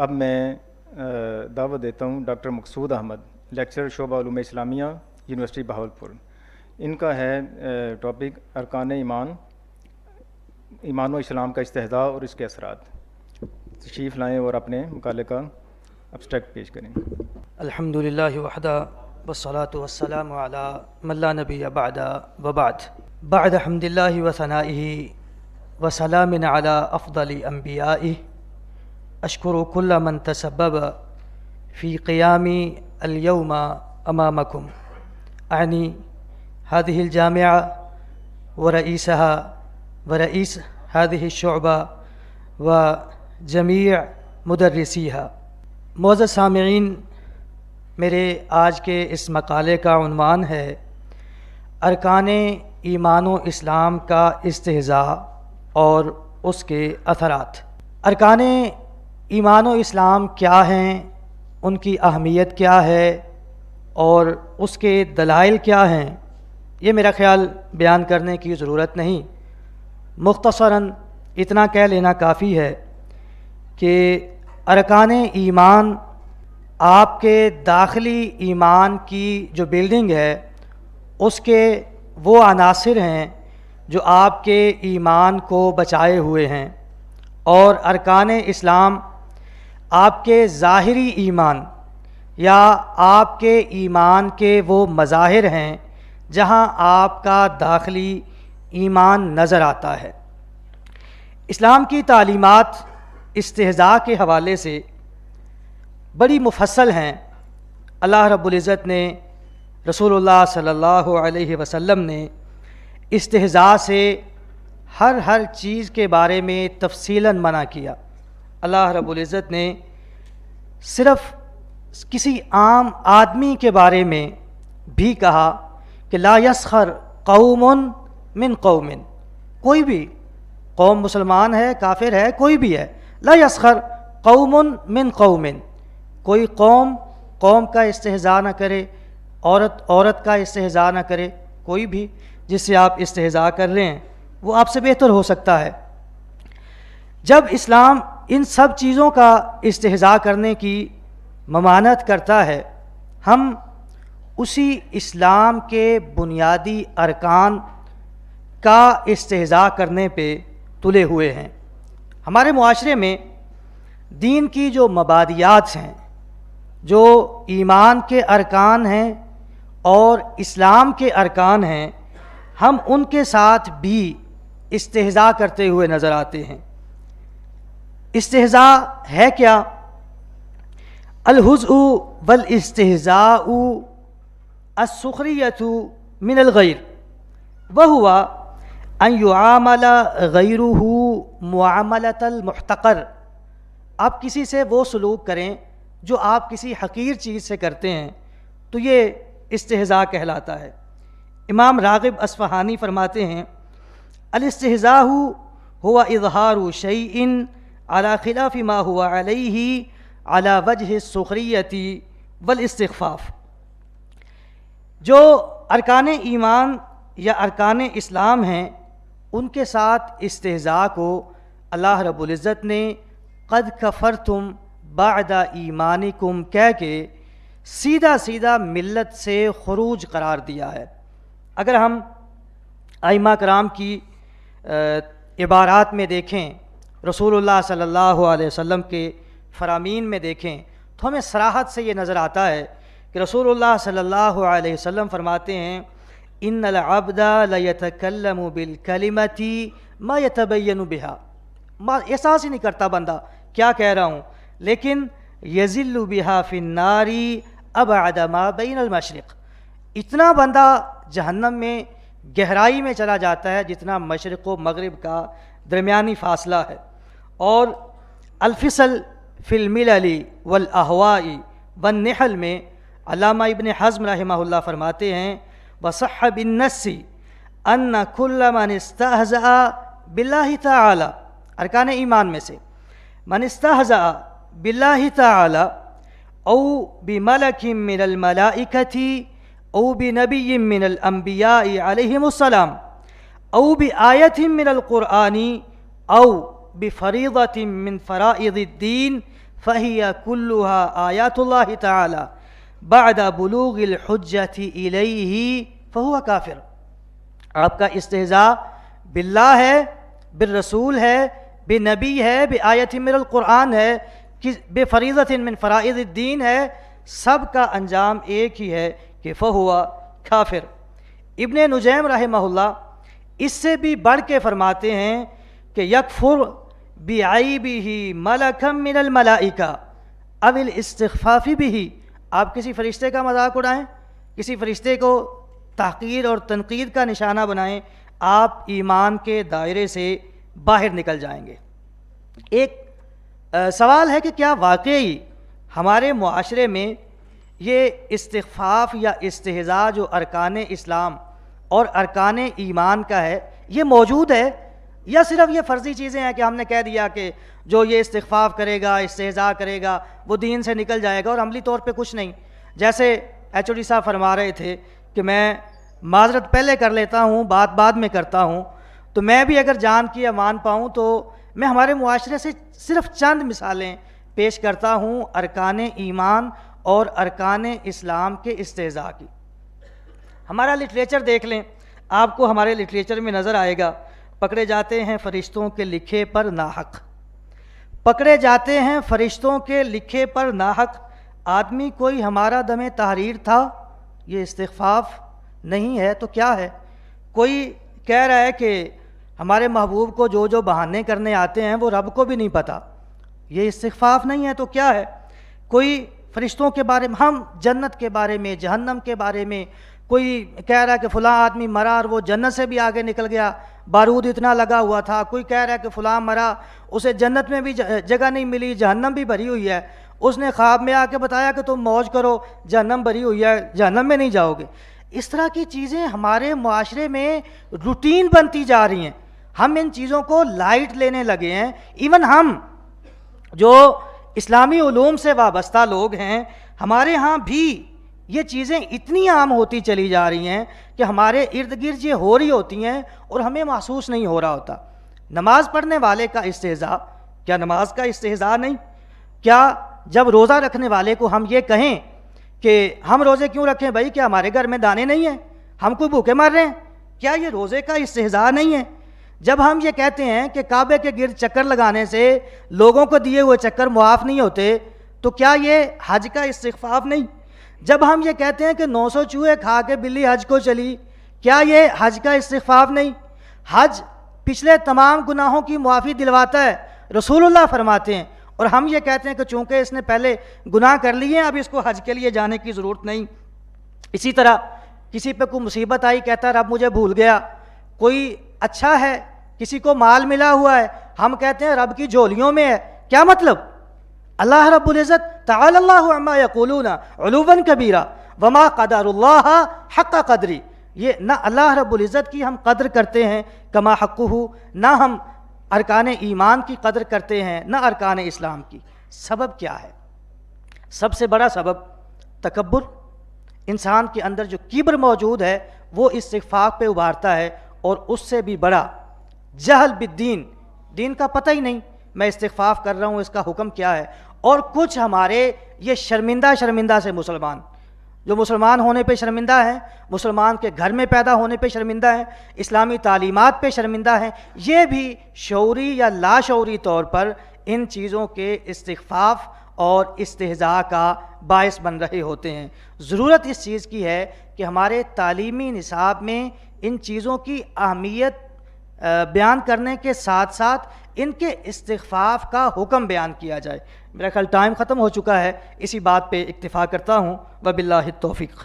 اب میں دعوت دیتا ہوں ڈاکٹر مقصود احمد، لیکچرر شعبہ علوم اسلامیہ، یونیورسٹی بہاولپور۔ ان کا ہے ٹاپک ارکان ایمان، ایمان و اسلام کا استحضاء اور اس کے اثرات۔ تشریف لائیں اور اپنے مقالے کا ابسٹریکٹ پیش کریں۔ الحمدللہ وحدہ والصلاة والسلام علی من لا نبی بعد وبعد۔ بعد حمد اللہ وثنائہ وسلام علی افضل انبیائہ، اشکر کل من تسبب فی قیامی اليوم امامکم، اعنی هذه الجامعة ورئیسها ورئیس هذه الشعبة وجميع مدرسیها۔ معزز سامعین، میرے آج کے اس مقالے کا عنوان ہے ارکان ایمان و اسلام کا استحضاء اور اس کے اثرات۔ ارکان ایمان و اسلام کیا ہیں، ان کی اہمیت کیا ہے اور اس کے دلائل کیا ہیں، یہ میرا خیال بیان کرنے کی ضرورت نہیں۔ مختصراً اتنا کہہ لینا کافی ہے کہ ارکان ایمان آپ کے داخلی ایمان کی جو بلڈنگ ہے اس کے وہ عناصر ہیں جو آپ کے ایمان کو بچائے ہوئے ہیں، اور ارکان اسلام آپ کے ظاہری ایمان یا آپ کے ایمان کے وہ مظاہر ہیں جہاں آپ کا داخلی ایمان نظر آتا ہے۔ اسلام کی تعلیمات استحضاء کے حوالے سے بڑی مفصل ہیں۔ اللہ رب العزت نے، رسول اللہ صلی اللہ علیہ وسلم نے استحضاء سے ہر چیز کے بارے میں تفصیلاً منع کیا۔ اللہ رب العزت نے صرف کسی عام آدمی کے بارے میں بھی کہا کہ لا یسخر قوم من قوم، کوئی بھی قوم، مسلمان ہے، کافر ہے، کوئی بھی ہے، لا یسخر قوم من قوم، کوئی قوم کا استحضاء نہ کرے، عورت کا استحضاء نہ کرے، کوئی بھی جس سے آپ استحضاء کر رہے ہیں وہ آپ سے بہتر ہو سکتا ہے۔ جب اسلام ان سب چیزوں کا استحضاء کرنے کی ممانعت کرتا ہے، ہم اسی اسلام کے بنیادی ارکان کا استحضاء کرنے پہ تلے ہوئے ہیں۔ ہمارے معاشرے میں دین کی جو مبادیات ہیں، جو ایمان کے ارکان ہیں اور اسلام کے ارکان ہیں، ہم ان کے ساتھ بھی استحضاء کرتے ہوئے نظر آتے ہیں۔ استحضاء ہے کیا؟ الہزء والاستہزاء السخریۃ من الغیر وہو ان یعامل غیرہ معاملۃ المحتقر، آپ کسی سے وہ سلوک کریں جو آپ کسی حقیر چیز سے کرتے ہیں تو یہ استحضاء کہلاتا ہے۔ امام راغب اصفہانی فرماتے ہیں الاستہزاء هو اظہار شیء علی خلاف ما هو علیہ علی وجہ السخریۃ والاستخفاف۔ جو ارکان ایمان یا ارکان اسلام ہیں ان کے ساتھ استہزاء کو اللہ رب العزت نے قد کفرتم بعد ایمانکم کہہ کے سیدھا ملت سے خروج قرار دیا ہے۔ اگر ہم ائمہ کرام کی عبارات میں دیکھیں، رسول اللہ صلی اللہ علیہ وسلم کے فرامین میں دیکھیں تو ہمیں صراحت سے یہ نظر آتا ہے کہ رسول اللہ صلی اللہ علیہ وسلم فرماتے ہیں ان العبد لیتکلم بالکلمۃ ما یتبین بها، احساس ہی نہیں کرتا بندہ کیا کہہ رہا ہوں، لیکن یذل بها فی النار ابعد ما بین المشرق، اتنا بندہ جہنم میں گہرائی میں چلا جاتا ہے جتنا مشرق و مغرب کا درمیانی فاصلہ ہے۔ اور الفصل فی الملل والاہواء والنحل میں علامہ ابن حزم رحمہ اللہ فرماتے ہیں وصح بالنص ان کل من استہزأ باللہ تعالی، ارکان ایمان میں سے من استہزأ باللہ تعالی او بملک من الملائکۃ او بنبی من الانبیاء علیہم السلام او بآیت من القرآن او بفریضۃ من فرائض الدین فہی کلھا آیات اللہ تعالی بعد بلوغ الحجۃ الیہ فہو کافر. آپ کا استہزاء باللہ ہے، بالرسول ہے، بنبی ہے، بآیت من القرآن ہے، بفریضۃ من فرائض الدین ہے، سب کا انجام ایک ہی ہے کہ فہو کافر. ابن نجیم رحمہ اللہ اس سے بھی بڑھ کے فرماتے ہیں کہ یکفر بعیبہ ملکا من الملائکہ او الاستخفاف بہ. آپ کسی فرشتے کا مذاق اڑائیں، کسی فرشتے کو تحقیر اور تنقید کا نشانہ بنائیں، آپ ایمان کے دائرے سے باہر نکل جائیں گے. ایک سوال ہے کہ کیا واقعی ہمارے معاشرے میں یہ استخفاف یا استہزاء جو ارکان اسلام اور ارکان ایمان کا ہے یہ موجود ہے، یا صرف یہ فرضی چیزیں ہیں کہ ہم نے کہہ دیا کہ جو یہ استخفاف کرے گا، استہزاء کرے گا، وہ دین سے نکل جائے گا، اور عملی طور پہ کچھ نہیں. جیسے ایچ او ڈی صاحب فرما رہے تھے کہ میں معذرت پہلے کر لیتا ہوں، بات بعد میں کرتا ہوں، تو میں بھی اگر جان کی امان پاؤں تو میں ہمارے معاشرے سے صرف چند مثالیں پیش کرتا ہوں ارکان ایمان اور ارکان اسلام کے استہزاء کی. ہمارا لٹریچر دیکھ لیں، آپ کو ہمارے لٹریچر میں نظر آئے گا، پکڑے جاتے ہیں فرشتوں کے لکھے پر ناحق، پکڑے جاتے ہیں فرشتوں کے لکھے پر ناحق. آدمی کوئی ہمارا دم تحریر تھا، یہ استخفاف نہیں ہے تو کیا ہے؟ کوئی کہہ رہا ہے کہ ہمارے محبوب کو جو جو بہانے کرنے آتے ہیں وہ رب کو بھی نہیں پتہ، یہ استخفاف نہیں ہے تو کیا ہے؟ کوئی فرشتوں کے بارے میں، ہم جنت کے بارے میں، جہنم کے بارے میں، کوئی کہہ رہا ہے کہ فلاں آدمی مرا اور وہ جنت سے بھی آگے نکل گیا، بارود اتنا لگا ہوا تھا. کوئی کہہ رہا ہے کہ فلاں مرا، اسے جنت میں بھی جگہ نہیں ملی، جہنم بھی بھری ہوئی ہے، اس نے خواب میں آ کے بتایا کہ تم موج کرو، جہنم بھری ہوئی ہے، جہنم میں نہیں جاؤ گے. اس طرح کی چیزیں ہمارے معاشرے میں روٹین بنتی جا رہی ہیں. ہم ان چیزوں کو لائٹ لینے لگے ہیں. ایون ہم جو اسلامی علوم سے وابستہ لوگ ہیں، ہمارے ہاں بھی یہ چیزیں اتنی عام ہوتی چلی جا رہی ہیں کہ ہمارے ارد گرد یہ ہو رہی ہوتی ہیں اور ہمیں محسوس نہیں ہو رہا ہوتا. نماز پڑھنے والے کا استہزاء، کیا نماز کا استہزاء نہیں؟ کیا جب روزہ رکھنے والے کو ہم یہ کہیں کہ ہم روزے کیوں رکھیں بھائی، کیا ہمارے گھر میں دانے نہیں ہیں، ہم کوئی بھوکے مر رہے ہیں، کیا یہ روزے کا استہزاء نہیں ہے؟ جب ہم یہ کہتے ہیں کہ کعبے کے گرد چکر لگانے سے لوگوں کو دیے ہوئے چکر معاف نہیں ہوتے، تو کیا یہ حج کا استخفاف نہیں؟ جب ہم یہ کہتے ہیں کہ 900 چوہے کھا کے بلی حج کو چلی، کیا یہ حج کا استخفاف نہیں؟ حج پچھلے تمام گناہوں کی معافی دلواتا ہے، رسول اللہ فرماتے ہیں، اور ہم یہ کہتے ہیں کہ چونکہ اس نے پہلے گناہ کر لیے ہیں اب اس کو حج کے لیے جانے کی ضرورت نہیں. اسی طرح کسی پہ کوئی مصیبت آئی، کہتا ہے رب مجھے بھول گیا. کوئی اچھا ہے، کسی کو مال ملا ہوا ہے، ہم کہتے ہیں رب کی جھولیوں میں ہے. کیا مطلب؟ اللہ رب العزت تعالی اللہ عما یقولون علوا کبیرا وما قدر اللہ حق قدری. یہ نہ اللہ رب العزت کی ہم قدر کرتے ہیں کما حقہ، نہ ہم ارکان ایمان کی قدر کرتے ہیں، نہ ارکان اسلام کی. سبب کیا ہے؟ سب سے بڑا سبب تکبر. انسان کے اندر جو کبر موجود ہے وہ استخفاف پہ ابھارتا ہے، اور اس سے بھی بڑا جہل بالدین، دین کا پتہ ہی نہیں، میں استخفاف کر رہا ہوں اس کا حکم کیا ہے. اور کچھ ہمارے یہ شرمندہ سے مسلمان، جو مسلمان ہونے پہ شرمندہ ہیں، مسلمان کے گھر میں پیدا ہونے پہ شرمندہ ہیں، اسلامی تعلیمات پہ شرمندہ ہیں، یہ بھی شعوری یا لاشعوری طور پر ان چیزوں کے استخفاف اور استہزاء کا باعث بن رہے ہوتے ہیں. ضرورت اس چیز کی ہے کہ ہمارے تعلیمی نصاب میں ان چیزوں کی اہمیت بیان کرنے کے ساتھ ساتھ ان کے استخفاف کا حکم بیان کیا جائے. میرا خیال ٹائم ختم ہو چکا ہے، اسی بات پہ اکتفا کرتا ہوں. وباللہ التوفیق.